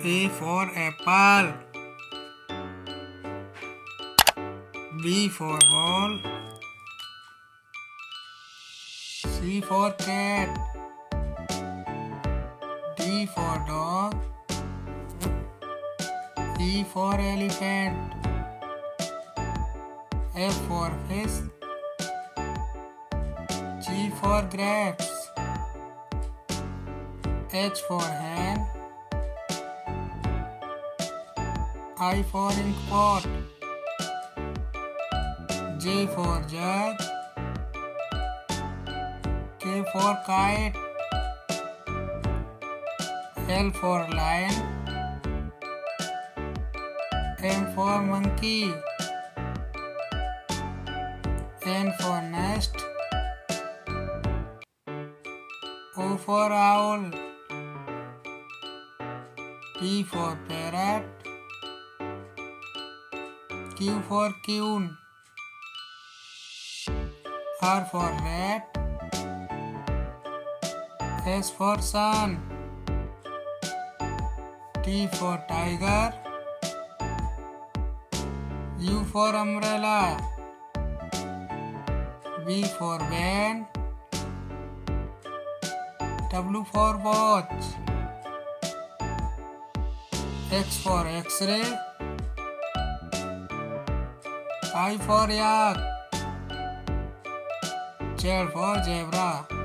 A for apple. B for ball. C for cat. D for dog. E for elephant. F for fish. G for grapes. H for hen. I for ink pot. J for jug. K for kite. L for lion. M for monkey. N for nest. O for owl. P for parrot. Q for queen. R for rat. S for sun. T for tiger. U for umbrella. V for van. W for watch. X for X-ray. I for yak. Z for zebra.